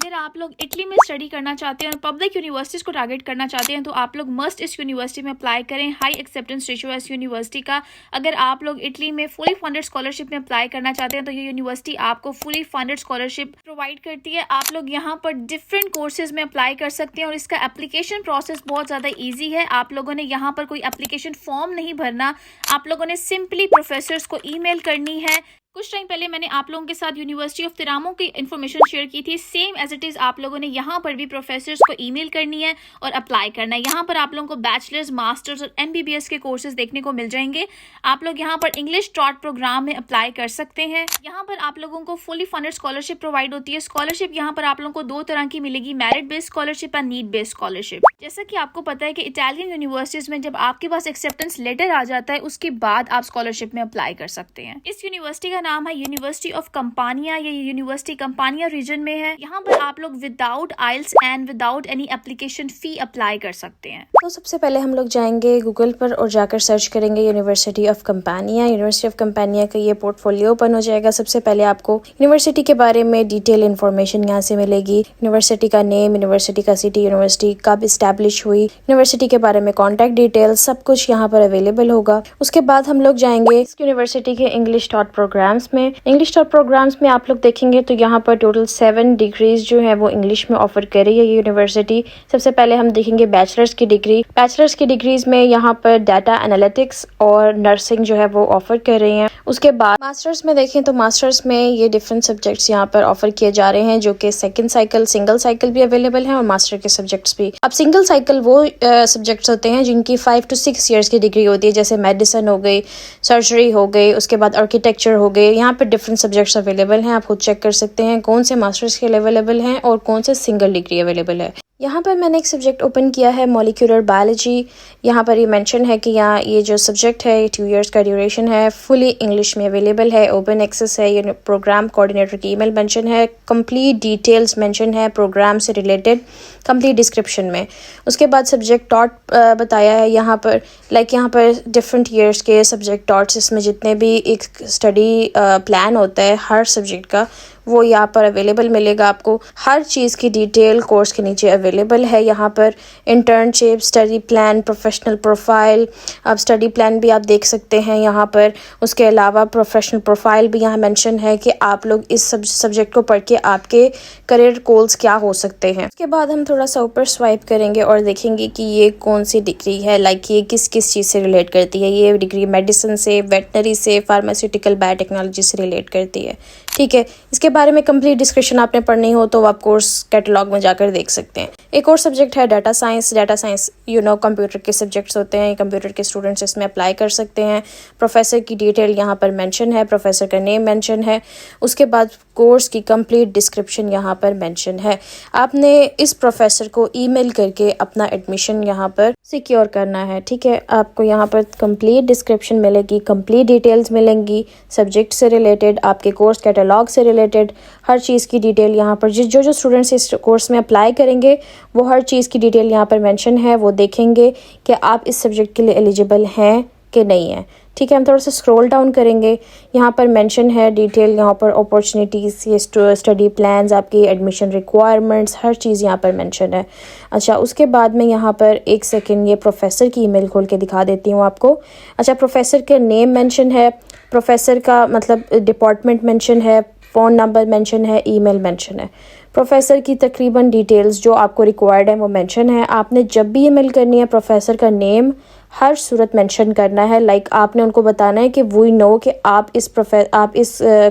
अगर आप लोग इटली में स्टडी करना चाहते हैं और पब्लिक यूनिवर्सिटीज़ को टारगेट करना चाहते हैं तो आप लोग मस्ट इस यूनिवर्सिटी में अप्लाई करें। हाई एक्सेप्टेंस रेशियो है इस यूनिवर्सिटी का। अगर आप लोग इटली में फुली फंडेड स्कॉलरशिप में अप्लाई करना चाहते हैं तो ये यूनिवर्सिटी आपको फुली फंडेड स्कॉलरशिप प्रोवाइड करती है। आप लोग यहाँ पर डिफरेंट कोर्सेज में अप्लाई कर सकते हैं और इसका एप्लीकेशन प्रोसेस बहुत ज़्यादा ईजी है। आप लोगों ने यहाँ पर कोई एप्लीकेशन फॉर्म नहीं भरना, आप लोगों ने सिंपली प्रोफेसर्स को ईमेल करनी है। कुछ टाइम पहले मैंने आप लोगों के साथ यूनिवर्सिटी ऑफ तिरामो की इन्फॉर्मेशन शेयर की थी। सेम एज इट इज़ आप लोगों ने यहाँ पर भी प्रोफेसर्स को ईमेल करनी है और अप्लाई करना है। यहाँ पर आप लोगों को बैचलर्स, मास्टर्स और MBBS के कोर्सेज देखने को मिल जाएंगे। आप लोग यहाँ पर इंग्लिश टॉट प्रोग्राम में अप्लाई कर सकते हैं। यहाँ पर आप लोगों को फुली फंडेड स्कॉलरशिप प्रोवाइड होती है। स्कॉलरशिप यहाँ पर आप लोगों को 2 तरह की मिलेगी, मेरिट बेस्ड स्कॉलरशिप और नीड बेस्ड स्कॉलरशिप। जैसा कि आपको पता है कि इटालियन यूनिवर्सिटीज में जब आपके पास एक्सेप्टेंस लेटर आ जाता है उसके बाद आप स्कॉलरशिप में अप्लाई कर सकते हैं। इस यूनिवर्सिटी का नाम है यूनिवर्सिटी ऑफ कंपानिया। ये यूनिवर्सिटी कंपानिया रीजन में है। यहाँ पर आप लोग without IELTS and without any application fee apply कर सकते हैं। तो सबसे पहले हम लोग जाएंगे गूगल पर और जाकर सर्च करेंगे university of Campania. University of Campania का ये पोर्टफोलियो ओपन हो जाएगा। सबसे पहले आपको यूनिवर्सिटी के बारे में डिटेल इन्फॉर्मेशन यहाँ से मिलेगी। यूनिवर्सिटी का नेम, यूनिवर्सिटी का सिटी, यूनिवर्सिटी कब इस्टेब्लिश हुई, यूनिवर्सिटी के बारे में कॉन्टैक्ट डिटेल, सब कुछ यहाँ पर अवेलेबल होगा। उसके बाद हम लोग जाएंगे इस यूनिवर्सिटी के इंग्लिश टॉट प्रोग्राम्स में। इंग्लिश टॉट प्रोग्राम्स में आप लोग देखेंगे तो यहाँ पर टोटल 7 डिग्रीज जो है वो इंग्लिश में ऑफर कर रही है ये यूनिवर्सिटी। सबसे पहले हम देखेंगे बैचलर्स की डिग्री। बैचलर्स की डिग्रीज में यहाँ पर डाटा एनालिटिक्स और नर्सिंग जो है वो ऑफर कर रही हैं। उसके बाद मास्टर्स में देखें तो मास्टर्स में ये डिफरेंट सब्जेक्ट्स यहाँ पर ऑफर किए जा रहे हैं जो कि सेकंड साइकिल, सिंगल साइकिल भी अवेलेबल है और मास्टर के सब्जेक्ट्स भी। अब सिंगल साइकिल वो सब्जेक्ट्स होते हैं जिनकी 5 to 6 ईयर्स की डिग्री होती है, जैसे मेडिसिन हो गई, सर्जरी हो गई, उसके बाद आर्किटेक्चर हो गई। यहाँ पर डिफरेंट सब्जेक्ट्स अवेलेबल हैं। आप खुद चेक कर सकते हैं कौन से मास्टर्स के लिए अवेलेबल हैं और कौन से सिंगल डिग्री अवेलेबल है। यहाँ पर मैंने एक सब्जेक्ट ओपन किया है मॉलिक्यूलर बायोलॉजी। यहाँ पर ये मेंशन है कि यहाँ ये जो सब्जेक्ट है 2 इयर्स का ड्यूरेशन है, फुली इंग्लिश में अवेलेबल है, ओपन एक्सेस है। ये प्रोग्राम कोऑर्डिनेटर की ईमेल मेंशन है, कंप्लीट डिटेल्स मेंशन है प्रोग्राम से रिलेटेड कंप्लीट डिस्क्रिप्शन में। उसके बाद सब्जेक्ट टॉट बताया है यहाँ पर, यहाँ पर डिफरेंट ईयर्स के सब्जेक्ट टॉट्स, इसमें जितने भी एक स्टडी प्लान होता है हर सब्जेक्ट का वो यहाँ पर अवेलेबल मिलेगा आपको। हर चीज़ की डिटेल कोर्स के नीचे अवेलेबल है। यहाँ पर internship, study plan, professional profile, अब स्टडी प्लान भी आप देख सकते हैं यहाँ पर। उसके अलावा प्रोफेशनल प्रोफाइल भी यहाँ मेंशन है कि आप लोग इस सब्जेक्ट को पढ़ के आपके करियर गोल्स क्या हो सकते हैं। उसके बाद हम थोड़ा सा ऊपर स्वाइप करेंगे और देखेंगे कि ये कौन सी डिग्री है, ये किस चीज़ से रिलेट करती है। ये डिग्री मेडिसिन से, वेटनरी से, फार्मास्यूटिकल, बायोटेक्नोलॉजी से रिलेट करती है। ठीक है, इसके बारे में कंप्लीट डिस्क्रिप्शन आपने पढ़नी हो तो आप कोर्स कैटलॉग में जाकर देख सकते हैं। एक और सब्जेक्ट है data science. Data science computer के सब्जेक्ट्स होते हैं, कंप्यूटर के स्टूडेंट्स इसमें अप्लाई कर सकते हैं। प्रोफेसर की डिटेल यहाँ पर मेंशन है, प्रोफेसर का नेम मेंशन है। उसके बाद कोर्स की कंप्लीट डिस्क्रिप्शन यहाँ पर मेंशन है। आपने इस प्रोफेसर को ईमेल करके अपना एडमिशन यहाँ पर सिक्योर करना है। ठीक है, आपको यहाँ पर कंप्लीट डिस्क्रिप्शन मिलेगी, कंप्लीट डिटेल्स मिलेंगी सब्जेक्ट से रिलेटेड, आपके कोर्स कैटलॉग से रिलेटेड हर चीज़ की डिटेल यहाँ पर। जो स्टूडेंट्स इस कोर्स में अप्लाई करेंगे वो हर चीज़ की डिटेल यहाँ पर मेंशन है। वो देखेंगे कि आप इस सब्जेक्ट के लिए एलिजिबल हैं कि नहीं है। ठीक है, हम थोड़ा सा स्क्रॉल डाउन करेंगे। यहाँ पर मेंशन है डिटेल, यहाँ पर अपॉर्चुनिटीज़, ये स्टडी प्लान्स, आपकी एडमिशन रिक्वायरमेंट्स, हर चीज़ यहाँ पर मेंशन है। अच्छा, उसके बाद में यहाँ पर एक सेकंड ये प्रोफेसर की ईमेल खोल के दिखा देती हूँ आपको। अच्छा, प्रोफेसर का नेम मेंशन है, प्रोफेसर का मतलब डिपार्टमेंट मेंशन है, फ़ोन नंबर मेंशन है, ईमेल मेंशन है। प्रोफेसर की तकरीबन डिटेल्स जो आपको रिक्वायर्ड है वो मेंशन है। आपने जब भी ईमेल करनी है प्रोफेसर का नेम हर सूरत मेंशन करना है। आपने उनको बताना है कि वी नो कि आप इस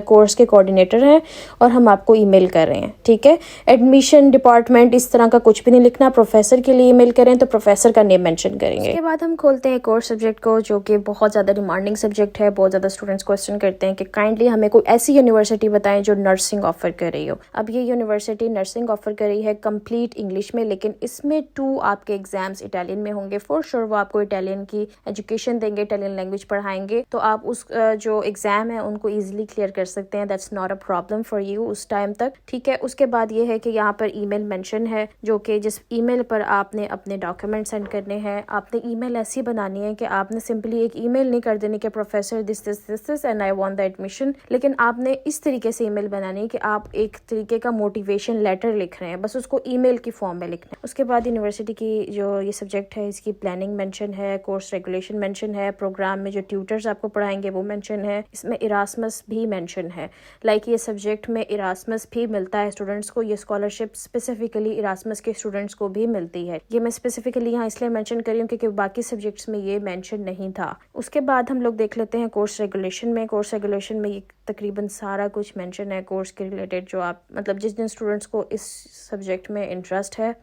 कोर्स के कोऑर्डिनेटर हैं और हम आपको ईमेल कर रहे हैं। ठीक है, एडमिशन डिपार्टमेंट इस तरह का कुछ भी नहीं लिखना। प्रोफेसर के लिए ईमेल करें तो प्रोफेसर का नेम मेंशन करेंगे। उसके बाद हम खोलते हैं कोर्स सब्जेक्ट को, जो कि बहुत ज़्यादा डिमांडिंग सब्जेक्ट है। बहुत ज़्यादा स्टूडेंट्स क्वेश्चन करते हैं कि काइंडली हमें कोई ऐसी यूनिवर्सिटी बताएं जो नर्सिंग ऑफर कर रही हो। अब ये यूनिवर्सिटी नर्सिंग ऑफर कर रही है कंप्लीट इंग्लिश में, लेकिन इसमें 2 आपके एग्जाम्स इटालियन में होंगे। फॉर श्योर वो आपको इटालियन इटालियन की एजुकेशन देंगे, इटालियन लैंग्वेज पढ़ाएंगे, तो आप उस जो एग्जाम है उनको इजीली क्लियर कर सकते हैं। That's not a problem for you उस टाइम तक, ठीक है। उसके बाद ये है कि यहाँ पर ईमेल मेंशन है, जो कि जिस ईमेल पर आपने अपने डॉक्यूमेंट सेंड करने हैं, आपने ईमेल ऐसी बनानी है कि आपने सिंपली एक ईमेल नहीं कर देनी कि professor this and I want the admission, लेकिन आपने इस तरीके से ईमेल बनानी है कि आप एक तरीके का मोटिवेशन लेटर लिख रहे हैं, बस उसको ईमेल की फॉर्म में लिखना है। उसके बाद यूनिवर्सिटी की जो ये सब्जेक्ट है इसकी प्लानिंग मेंशन है, कोर्स रेगुलेशन मेंशन है, प्रोग्राम में जो ट्यूटर्स आपको पढ़ाएंगे वो मेंशन है, इसमें इरास्मस भी मेंशन है। लाइक ये सब्जेक्ट में इरास्मस भी मिलता है स्टूडेंट्स को, ये स्कॉलरशिप स्पेसिफिकली इरास्मस के स्टूडेंट्स को भी मिलती है। ये मैं स्पेसिफिकली यहाँ इसलिए मेंशन करी हूँ क्योंकि बाकी सब्जेक्ट्स में ये मेंशन नहीं था। उसके बाद हम लोग देख लेते हैं कोर्स रेगुलेशन में। कोर्स रेगुलेशन में ये तकरीबन सारा कुछ मेंशन है कोर्स के रिलेटेड, जो आप मतलब जिन स्टूडेंट्स को इस सब्जेक्ट में इंटरेस्ट है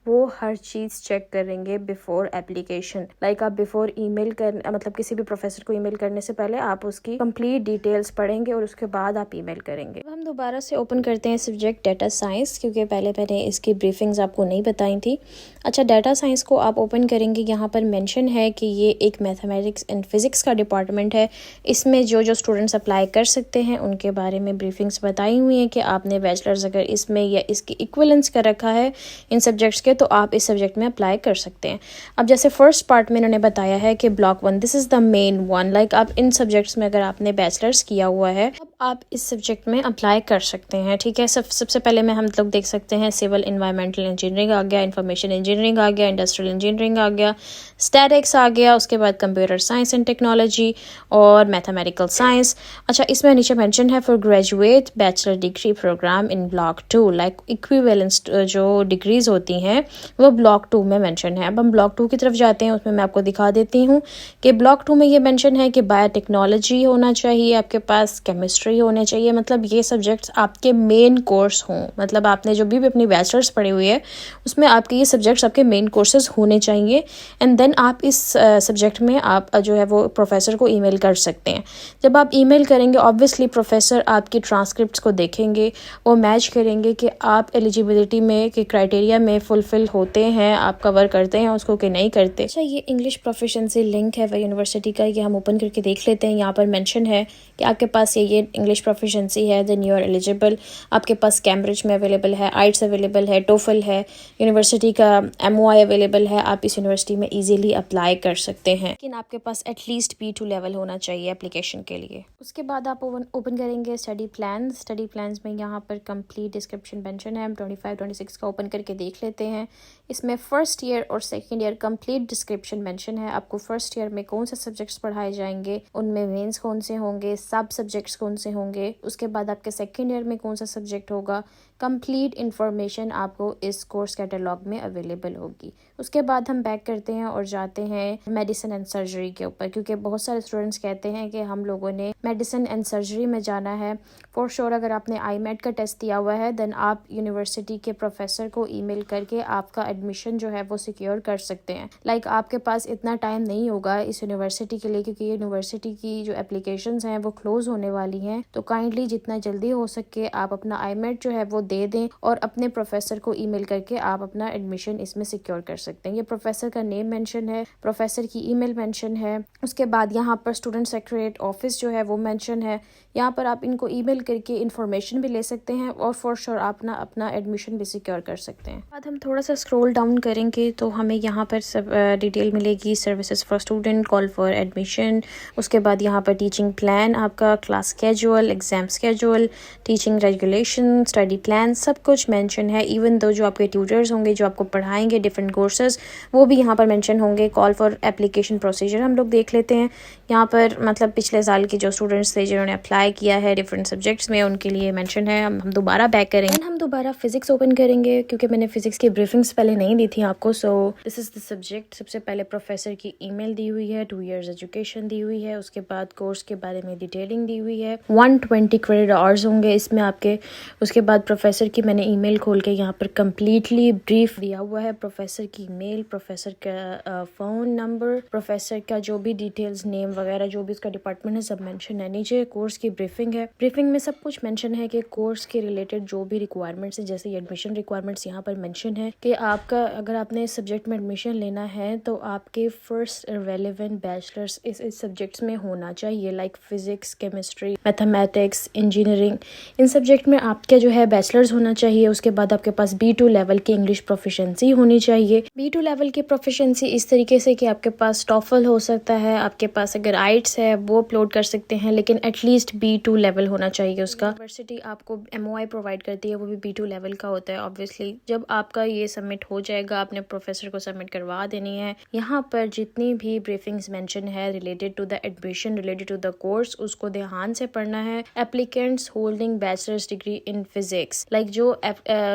वो हर चीज़ चेक करेंगे बिफोर एप्लीकेशन। लाइक आप बिफोर ईमेल कर मतलब किसी भी प्रोफेसर को ईमेल करने से पहले आप उसकी कंप्लीट डिटेल्स पढ़ेंगे और उसके बाद आप ईमेल करेंगे। अब हम दोबारा से ओपन करते हैं सब्जेक्ट डाटा साइंस, क्योंकि पहले मैंने इसकी ब्रीफिंग्स आपको नहीं बताई थी। अच्छा, डाटा साइंस को आप ओपन करेंगे, यहाँ पर मेंशन है कि ये एक मैथमेटिक्स एंड फिजिक्स का डिपार्टमेंट है। इसमें जो जो स्टूडेंट्स अप्लाई कर सकते हैं उनके बारे में ब्रीफिंग्स बताई हुई हैं कि आपने बैचलर्स अगर इसमें या इसकी इक्विवेलेंस कर रखा है इन सब्जेक्ट्स के तो आप इस सब्जेक्ट में अप्लाई कर सकते हैं। अब जैसे फर्स्ट पार्ट में इन्होंने बताया है कि block 1 this is the main one, like आप इन सब्जेक्ट्स में अगर आपने बैचलर्स किया हुआ है अब आप इस सब्जेक्ट में अप्लाई कर सकते हैं, ठीक है। सबसे पहले में हम लोग देख सकते हैं सिविल एनवायरमेंटल इंजीनियरिंग आ गया, इंफॉर्मेशन इंजीनियरिंग आ गया, इंडस्ट्रियल इंजीनियरिंग आ गया, स्टैटिक्स आ गया, उसके बाद कंप्यूटर साइंस एंड टेक्नोलॉजी और मैथमेटिकल साइंस। अच्छा, इसमें नीचे मेंशन है for graduate bachelor degree programme in block 2, like equivalence जो डिग्रीज होती हैं वो ब्लॉक 2 में मेंशन है। अब हम ब्लॉक 2 की तरफ जाते हैं, उसमें मैं आपको दिखा देती हूँ कि ब्लॉक 2 में ये मेंशन है कि बायोटेक्नोलॉजी होना चाहिए, आपके पास केमिस्ट्री होने चाहिए, मतलब ये सब्जेक्ट्स आपके मेन कोर्स हों। मतलब आपने जो भी अपनी बैचलर्स पढ़ी हुई है उसमें आपके ये सब्जेक्ट्स आपके मेन कोर्सेज होने चाहिए, एंड देन आप इस सब्जेक्ट में आप जो है वो प्रोफेसर को ईमेल कर सकते हैं। जब आप ईमेल करेंगे ऑब्वियसली प्रोफेसर आपकी ट्रांसक्रिप्ट्स को देखेंगे, वो मैच करेंगे कि आप एलिजिबिलिटी में के क्राइटेरिया में फुलफिल होते हैं, आप कवर करते हैं उसको कि नहीं करते। अच्छा, ये इंग्लिश प्रोफिशिएंसी लिंक है वह यूनिवर्सिटी का, ये हम ओपन करके देख लेते हैं। यहाँ पर मेंशन है कि आपके पास ये इंग्लिश प्रोफिशिएंसी है, देन यू आर एलिजिबल। आपके पास कैम्ब्रिज में अवेलेबल है, आइट्स अवेलेबल है, टोफल है, यूनिवर्सिटी का MOI अवेलेबल है, आप इस यूनिवर्सिटी में इजीली अप्लाई कर सकते हैं, लेकिन आपके पास एटलीस्ट B2 लेवल होना चाहिए एप्लीकेशन के लिए। उसके बाद आप ओपन करेंगे स्टडी प्लान। स्टडी प्लान्स में यहाँ पर कंप्लीट डिस्क्रिप्शन मेंशन है, हम 25-26 का ओपन करके देख लेते हैं। इसमें फर्स्ट ईयर और second year complete description mention है। आपको फर्स्ट ईयर में कौन से सब्जेक्ट्स पढ़ाए जाएंगे, उनमें मेंस कौन से होंगे, सब सब्जेक्ट्स कौन से होंगे, उसके बाद आपके सेकंड ईयर में कौन सा सब्जेक्ट होगा, कंप्लीट इन्फॉर्मेशन आपको इस कोर्स कैटलॉग में अवेलेबल होगी। उसके बाद हम बैक करते हैं और जाते हैं मेडिसिन एंड सर्जरी के ऊपर, क्योंकि बहुत सारे स्टूडेंट्स कहते हैं कि हम लोगों ने मेडिसिन एंड सर्जरी में जाना है। फॉर श्योर अगर आपने IMET का टेस्ट दिया हुआ है देन आप यूनिवर्सिटी के प्रोफेसर को ईमेल करके आपका एडमिशन जो है वो सिक्योर कर सकते हैं। लाइक आपके पास इतना टाइम नहीं होगा इस यूनिवर्सिटी के लिए, क्योंकि यूनिवर्सिटी की जो एप्लीकेशंस हैं वो क्लोज होने वाली हैं, तो काइंडली जितना जल्दी हो सके आप अपना IMET जो है वो दे दें और अपने प्रोफेसर को ईमेल करके आप अपना एडमिशन इसमें सिक्योर कर सकते हैं। ये प्रोफेसर का नेम मेंशन है, प्रोफेसर की ईमेल मेंशन है, उसके बाद यहाँ पर स्टूडेंट सेक्रेटरीट ऑफिस जो है वो मेंशन है। यहाँ पर आप इनको ईमेल करके इन्फॉर्मेशन भी ले सकते हैं और फॉर श्योर अपना एडमिशन भी सिक्योर कर सकते हैं। बाद हम थोड़ा सा स्क्रॉल डाउन करेंगे तो हमें यहाँ पर सब डिटेल मिलेगी, services for student, call for admission, उसके बाद यहाँ पर टीचिंग प्लान, आपका class schedule, exam schedule, teaching regulation, study plan, सब कुछ मेंशन है। इवन दो जो आपके ट्यूटर्स होंगे जो आपको पढ़ाएंगे डिफरेंट कोर्सेज वो भी यहाँ पर मेंशन होंगे। कॉल फॉर एप्लीकेशन प्रोसीजर हम लोग देख लेते हैं। यहाँ पर मतलब पिछले साल के जो स्टूडेंट्स थे जिन्होंने अप्लाई किया है डिफरेंट सब्जेक्ट्स में उनके लिए मेंशन है। हम दोबारा बैक करेंगे, हम दोबारा फिजिक्स ओपन करेंगे क्योंकि मैंने फिजिक्स की ब्रीफिंग्स पहले नहीं दी थी आपको। So this is the subject. सबसे पहले प्रोफेसर की ईमेल दी हुई है, 2 years एजुकेशन दी हुई है, उसके बाद कोर्स के बारे में डिटेलिंग दी हुई है, 120 क्रेडिट आवर्स होंगे इसमें आपके। उसके बाद प्रोफेसर की मैंने ईमेल खोल के यहाँ पर कम्प्लीटली ब्रीफ दिया हुआ है। प्रोफेसर की ईमेल, प्रोफेसर का फ़ोन नंबर, प्रोफेसर का जो भी डिटेल्स, नेम वगैरह जो भी उसका डिपार्टमेंट है सब मेंशन है। नीचे कोर्स की ब्रीफिंग है। ब्रीफिंग में सब कुछ मेंशन है कि कोर्स के रिलेटेड जो भी रिक्वायरमेंट्स है, जैसे एडमिशन रिक्वायरमेंट्स यहाँ पर मेंशन है कि आपका अगर आपने इस सब्जेक्ट में एडमिशन लेना है तो आपके फर्स्ट रेलेवेंट बैचलर्स इस सब्जेक्ट्स में होना चाहिए, like physics, chemistry, mathematics, engineering. इन सब्जेक्ट में आपके जो है बैचलर्स होना चाहिए। उसके बाद आपके पास B2 लेवल की इंग्लिश प्रोफिशिएंसी होनी चाहिए। B2 लेवल की प्रोफिशिएंसी इस तरीके से कि आपके पास टॉफल हो सकता है, आपके पास अगर आइट्स है वो अपलोड कर सकते हैं, लेकिन एटलीस्ट B2 लेवल होना चाहिए उसका। यूनिवर्सिटी आपको MOI प्रोवाइड करती है, वो भी B2 लेवल का होता है। ऑब्वियसली जब आपका ये सबमिट हो जाएगा, आपने प्रोफेसर को सबमिट करवा देनी है। यहाँ पर जितनी भी ब्रीफिंग्स मेंशन है related to the admission, related to the course, उसको ध्यान से पढ़ना है। Applicants holding bachelors degree in physics, like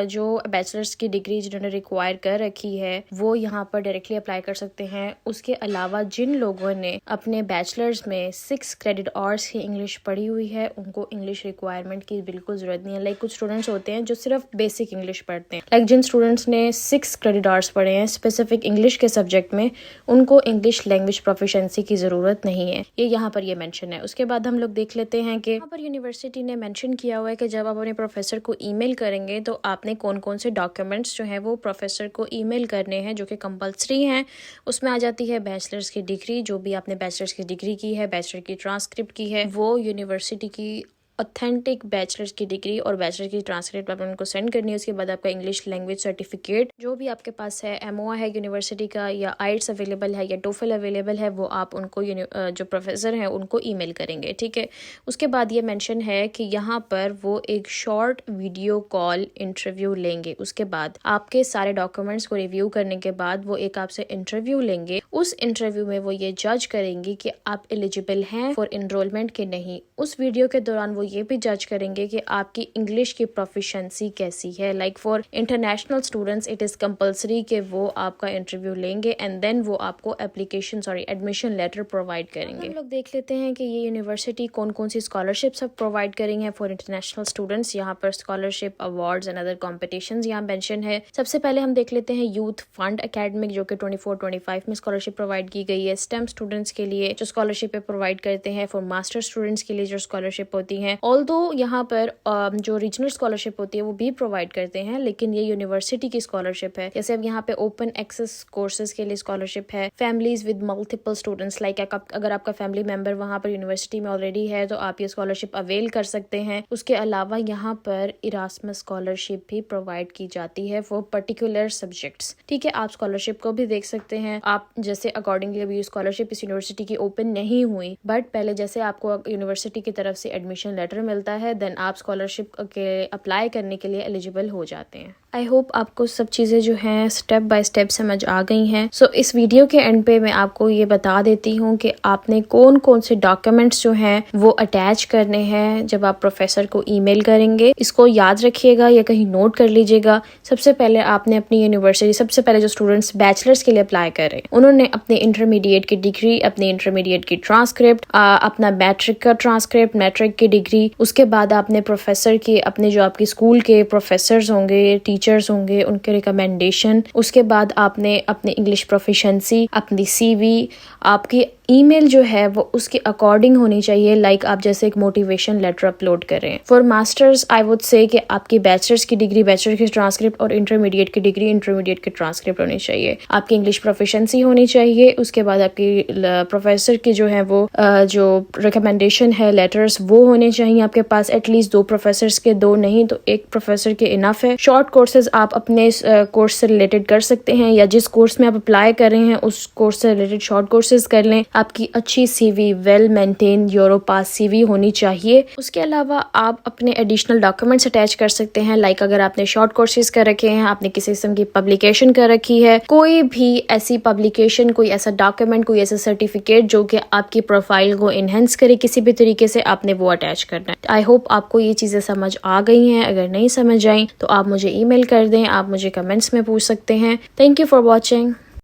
जो बैचलर्स की डिग्री जिन्होंने रिक्वायर कर रखी है वो यहाँ पर डायरेक्टली अप्लाई कर सकते हैं। उसके अलावा जिन लोगों ने अपने बैचलर्स में 6 क्रेडिट आवर्स की इंग्लिश पढ़ी हुई है उनको इंग्लिश रिक्वायरमेंट की बिल्कुल जरूरत नहीं है। लाइक कुछ स्टूडेंट्स होते हैं जो सिर्फ बेसिक इंग्लिश पढ़ते हैं, लाइक जिन स्टूडेंट्स ने 6 क्रेडिट आवर्स पढ़े हैं स्पेसिफिक इंग्लिश के सब्जेक्ट में, उनको इंग्लिश लैंग्वेज प्रोफिशिएंसी की जरूरत नहीं है। ये यहाँ पर ये मेंशन है। उसके बाद हम लोग देख लेते हैं कि यहाँ पर यूनिवर्सिटी ने मेंशन किया हुआ है कि जब आप अपने प्रोफेसर को ईमेल करेंगे तो आपने कौन कौन से डॉक्यूमेंट्स जो है वो प्रोफेसर को ईमेल करने हैं, जो कि कंपलसरी हैं। उसमें आ जाती है बैचलर्स की डिग्री, जो भी आपने बैचलर्स की डिग्री की है, बैचलर की ट्रांसक्रिप्ट की है, वो यूनिवर्सिटी की ऑथेंटिक बैचलर्स की डिग्री और बैचलर की ट्रांसक्रिप्ट आपने उनको सेंड करनी है। उसके बाद आपका इंग्लिश लैंग्वेज सर्टिफिकेट जो भी आपके पास है, MOI है यूनिवर्सिटी का, या आइट्स अवेलेबल है, या टोफल अवेलेबल है, वो आप उनको जो प्रोफेसर हैं उनको ईमेल करेंगे। ठीक है। उसके बाद ये मेंशन है कि यहाँ पर वो एक शॉर्ट वीडियो कॉल इंटरव्यू लेंगे। उसके बाद आपके सारे डॉक्यूमेंट्स को रिव्यू करने के बाद वो एक आपसे इंटरव्यू लेंगे। उस इंटरव्यू में वो ये जज करेंगे कि आप एलिजिबल हैं फॉर एनरोलमेंट के नहीं। उस वीडियो के दौरान वो ये भी जज करेंगे कि आपकी इंग्लिश की प्रोफिशिएंसी कैसी है। Like for international students it is compulsory कि वो आपका इंटरव्यू लेंगे एंड देन वो आपको एडमिशन लेटर प्रोवाइड करेंगे। हम लोग देख लेते हैं कि ये यूनिवर्सिटी कौन कौन सी स्कॉलरशिप्स प्रोवाइड करेंगी हैं फॉर इंटरनेशनल स्टूडेंट्स। यहाँ पर scholarship, awards and other competitions यहाँ मेंशन है। सबसे पहले हम देख लेते हैं यूथ फंड एकेडमिक, जो कि 24-25 में स्कॉलरशिप प्रोवाइड की गई है। स्टेम स्टूडेंट्स के लिए जो स्कॉलरशिप प्रोवाइड करते हैं, फॉर मास्टर स्टूडेंट्स के लिए जो स्कॉलरशिप होती है। ऑल्दो यहाँ पर जो रीजनल स्कॉलरशिप होती है वो भी प्रोवाइड करते हैं, लेकिन ये यूनिवर्सिटी की स्कॉलरशिप है। जैसे अब यहाँ पे ओपन एक्सेस कोर्सेज के लिए स्कॉलरशिप है। Families with multiple students, like अगर आपका फैमिली मेंबर वहाँ पर यूनिवर्सिटी में ऑलरेडी है तो आप ये स्कॉलरशिप अवेल कर सकते हैं। उसके अलावा यहाँ पर इरास्मस स्कॉलरशिप भी प्रोवाइड की जाती है फॉर पर्टिकुलर सब्जेक्ट्स। ठीक है, आप स्कॉलरशिप को भी देख सकते हैं। आप जैसे अकॉर्डिंगली अभी स्कॉलरशिप इस यूनिवर्सिटी की ओपन नहीं हुई, बट पहले जैसे आपको यूनिवर्सिटी की तरफ से एडमिशन लेटर मिलता है, देन आप स्कॉलरशिप के अप्लाई करने के लिए एलिजिबल हो जाते हैं। आई होप आपको सब चीज़ें जो हैं स्टेप बाय स्टेप समझ आ गई हैं। सो इस वीडियो के एंड पे मैं आपको ये बता देती हूँ कि आपने कौन कौन से डॉक्यूमेंट्स जो हैं वो अटैच करने हैं जब आप प्रोफेसर को ईमेल करेंगे। इसको याद रखिएगा या कहीं नोट कर लीजिएगा। सबसे पहले आपने अपनी यूनिवर्सिटी, सबसे पहले जो स्टूडेंट्स बैचलर्स के लिए अप्लाई कर रहे हैं उन्होंने अपने इंटरमीडिएट की डिग्री, अपने इंटरमीडिएट की ट्रांसक्रिप्ट, अपना मैट्रिक का ट्रांसक्रिप्ट, मैट्रिक की डिग्री, उसके बाद आपने प्रोफेसर की, अपने जो आपकी स्कूल के प्रोफेसर्स होंगे, टीचर्स होंगे, उनके रिकमेंडेशन, उसके बाद आपने अपनी इंग्लिश प्रोफिशिएंसी, अपनी CV, आपकी ईमेल जो है वो उसके अकॉर्डिंग होनी चाहिए। लाइक आप जैसे एक मोटिवेशन लेटर अपलोड कर रहे हैं। For masters I would say कि आपकी बैचलर्स की डिग्री, बैचलर की ट्रांसक्रिप्ट, और इंटरमीडिएट की डिग्री, इंटरमीडिएट की ट्रांसक्रिप्ट होनी चाहिए। आपकी इंग्लिश प्रोफिशिएंसी होनी चाहिए। उसके बाद आपकी प्रोफेसर की जो है वो जो रिकमेंडेशन है, लेटर्स, वो होने चाहिए आपके पास। एटलीस्ट 2 प्रोफेसर्स के, 2 नहीं तो 1 प्रोफेसर के इनफ है। शॉर्ट कोर्सेज आप अपने कोर्स से रिलेटेड कर सकते हैं, या जिस कोर्स में आप अप्लाई कर रहे हैं उस कोर्स से रिलेटेड शॉर्ट कोर्सेज कर लें। आपकी अच्छी CV, well maintain Europass CV होनी चाहिए। उसके अलावा आप अपने एडिशनल डॉक्यूमेंट्स अटैच कर सकते हैं। लाइक अगर आपने शॉर्ट कोर्सेज कर रखे हैं, आपने किसी किस्म की पब्लिकेशन कर रखी है, कोई भी ऐसी पब्लिकेशन, कोई ऐसा डॉक्यूमेंट, कोई ऐसा सर्टिफिकेट जो कि आपकी प्रोफाइल को इनहेंस करे किसी भी तरीके से, आपने वो अटैच करना है। आई होप आपको ये चीजें समझ आ गई हैं। अगर नहीं समझ आई तो आप मुझे ईमेल कर दें, आप मुझे कमेंट्स में पूछ सकते हैं। Thank you for watching.